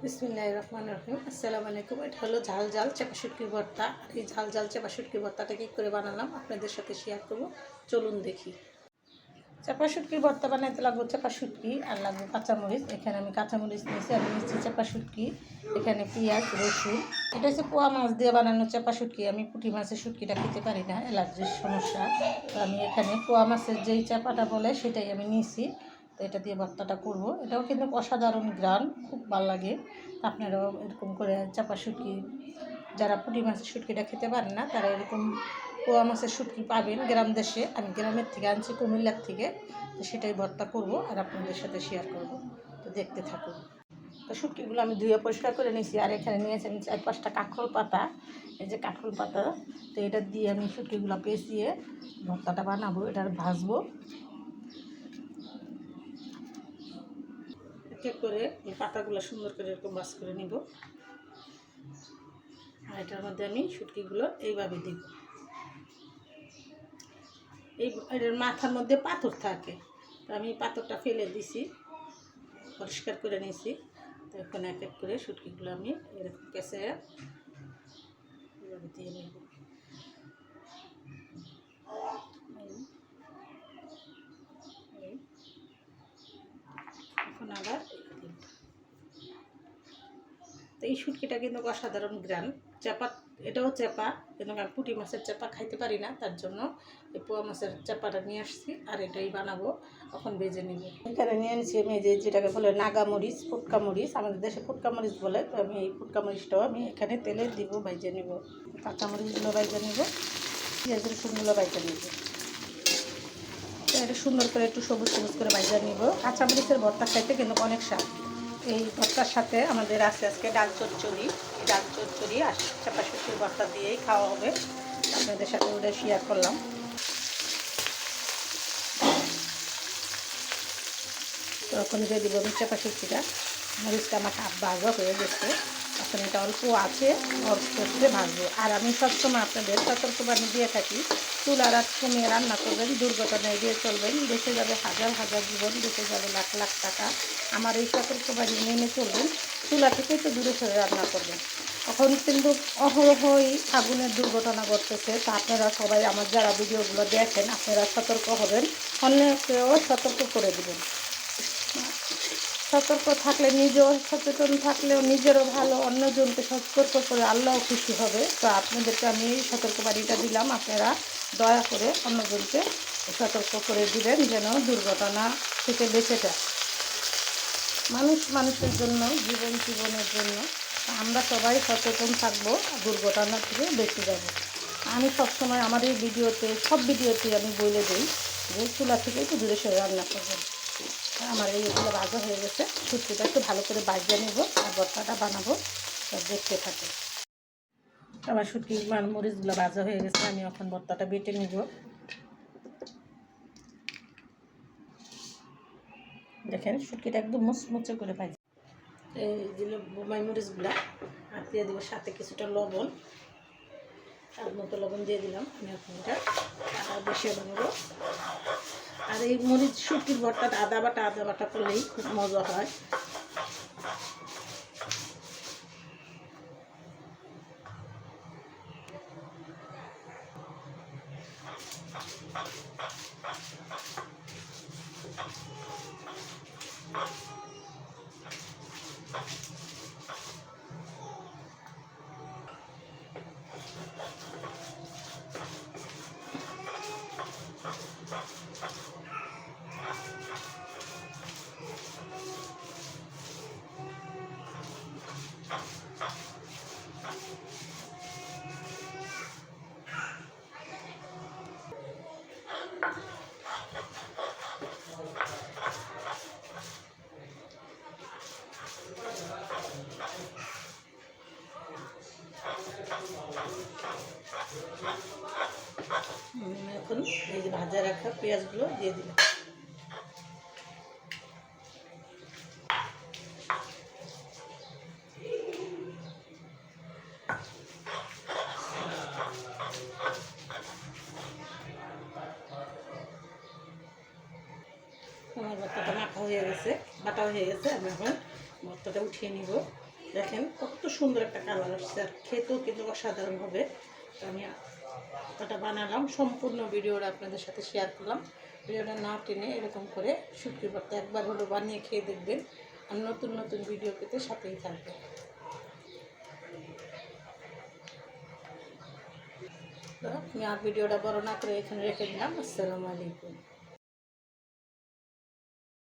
বিসমিল্লাহির রহমানির রহিম। আসসালামু আলাইকুম। এটা হলো ঝাল ঝাল চাপা শুটকির ভর্তা। আর এই ঝাল ঝাল চাপা শুটকির ভর্তাটা কী করে বানালাম আপনাদের সাথে শেয়ার করব, চলুন দেখি। চাপা শুটকির ভর্তা বানাইতে লাগবে চাপা শুটকি আর লাগবে কাঁচামরিচ। এখানে আমি কাঁচামরিচ নিয়েছি, আমি নিচ্ছি চাপা শুটকি, এখানে পেঁয়াজ রসুন। এটা হচ্ছে পোয়া মাছ দিয়ে বানানো চাপা শুটকি। আমি পুঁটি মাছের শুটকিটা খেতে পারি না, অ্যালার্জির সমস্যা। তো আমি এখানে পোয়া মাছের যেই চাপাটা বলে সেটাই আমি নিয়েছি। তো এটা দিয়ে ভর্তাটা করব। এটাও কিন্তু অসাধারণ গ্রান, খুব ভালো লাগে। আপনারাও এরকম করে চাপা শুটকি, যারা পুঁটি মাছের শুটকিটা খেতে পারেন না তারা এরকম পোয়া মাছের শুটকি পাবেন গ্রাম দেশে। আমি গ্রামের থেকে আনছি, কুমিল্লার থেকে। তো সেটাই ভর্তা করব আর আপনাদের সাথে শেয়ার করব। তো দেখতে থাকুন। তো শুটকিগুলো আমি ধুয়ে পরিষ্কার করে নিয়েছি। আর এখানে নিয়েছি আমি 4-5টা কাঁকরোল পাতা। এই যে কাঁকরোল পাতা, তো এটা দিয়ে আমি শুটকিগুলো পেঁচিয়ে ভর্তাটা বানাবো, এটা ভাজবো। একে করে এই পাতাগুলো সুন্দর করে এরকম বাস করে নিব। আর এটার মধ্যে আমি শুটকিগুলো এইভাবে দিব। এটার মাথার মধ্যে পাথর থাকে, তো আমি পাথরটা ফেলে দিছি, পরিষ্কার করে নিয়েছি। তো এখন এক এক করে শুটকিগুলো আমি এরকম পেঁচে এভাবে দিয়ে নেব। এখন আবার তো এই শুটকিটা কিন্তু অসাধারণ গ্রান। চাপা, এটাও চাপা, কিন্তু আমি পুঁটি মাছের চাপা খাইতে পারি না, তার জন্য এই পোয়া মাছের চাপাটা নিয়ে আসছি আর এটাই বানাবো। এখন বেজে নেব। এখানে নিয়ে নিচ্ছি আমি যেটাকে বলে নাগা মরিচ, ফুটকা মরিচ, আমাদের দেশে ফুটকা মরিচ বলে। তো আমি এই ফুটকা মরিচটাও আমি এখানে তেলে দিব, ভাইজে নেব। কাঁচামরিচগুলো ভাইজে নেব, পেঁয়াজ রসুনগুলো ভাইজে নেব। এটা সুন্দর করে একটু সবুজ সবুজ করে ভাইজা নিব। কাঁচামরিচের ভর্তা খাইতে কিন্তু অনেক স্বাদ। এই ভর্তার সাথে আমাদের আছে আজকে ডাল চচ্চড়ি। ডাল চচ্চড়ি আর চাপা শুটকির ভর্তা দিয়েই খাওয়া হবে। আপনাদের সাথে ওটা শেয়ার করলাম। তো এখন দিয়ে দিব আমি চাপা শুটকিটা। মরিচটা আমার ভাজা হয়ে গেছে, এখন এটা অল্প আছে, অল্প করে ভাজবো। আর আমি সবসময় আপনাদের সতর্কবাণী দিয়ে থাকি, চুলার আঁচ কমিয়ে রান্না করবেন, দুর্ঘটনা এড়িয়ে চলবেন, বেঁচে যাবে হাজার হাজার জীবন, বেঁচে যাবে লাখ লাখ টাকা। আমার এই সতর্কবাণী মেনে চলবেন, চুলা থেকে একটু দূরে সরে রান্না করবেন। এখন কিন্তু অহরহই আগুনের দুর্ঘটনা ঘটতেছে। তা আপনারা সবাই আমার যারা ভিডিওগুলো দেখেন, আপনারা সতর্ক হবেন, অন্যকেও সতর্ক করে দেবেন। সতর্ক থাকলে নিজেও সচেতন থাকলেও নিজেরও ভালো, অন্যজনকে সতর্ক করে আল্লাহও খুশি হবে। তো আপনাদেরকে আমি এই সতর্কবাণীটা দিলাম, আপনারা দয়া করে অন্যজনকে সতর্ক করে দিবেন যেন দুর্ঘটনা থেকে বেঁচে যায়। মানুষ মানুষের জন্য, জীবন জীবনের জন্য আমরা সবাই সচেতন থাকবো, দুর্ঘটনা থেকে বেঁচে যাব। আমি সবসময় আমার এই ভিডিওতে, সব ভিডিওতেই আমি বলে দিই যে চুলা থেকে একটু দূরে সরে রান্না করবেন। আমার এইগুলো ভাজা হয়ে গেছে, শুটকিটা একটু ভালো করে ভাজিয়ে নেব আর ভর্তাটা বানাবো। সব দেখতে থাকে। আমার শুটকি মরিচগুলো ভাজা হয়ে গেছে, আমি এখন ভর্তাটা বেটে নিব। দেখেন শুটকিটা একদম মুচমুচে করে ভাজি। এই দিল বোমাই মরিচগুলা আর দিয়ে দেবো সাথে কিছুটা লবণ, স্বাদ মতো লবণ দিয়ে দিলাম। আমি এখন এটা বসিয়ে নেব। আর এই মরিচ শুটকির ভর্তাটা আদা বাটা করলেই খুব মজা হয়। এখন এই যে ভাজা রাখা পেঁয়াজগুলো দিয়ে দিলাম। আমার ভর্তাটা মাখা হয়ে গেছে, বাটা হয়ে গেছে। আমি এখন ভর্তাটা উঠিয়ে নিব। দেখেন কত সুন্দর একটা কালার আসছে, আর খেতেও কিন্তু অসাধারণ হবে। তো আমি ওটা বানালাম, সম্পূর্ণ ভিডিওটা আপনাদের সাথে শেয়ার করলাম। ভিডিওটা না টেনে এরকম করে শুটকির ভর্তা একবার হলো বানিয়ে খেয়ে দেখবেন, আর নতুন নতুন ভিডিও পেতে সাথেই থাকবে। তো আমি আর ভিডিওটা বড় না করে এখানে রেখে দিলাম। আসসালামু আলাইকুম।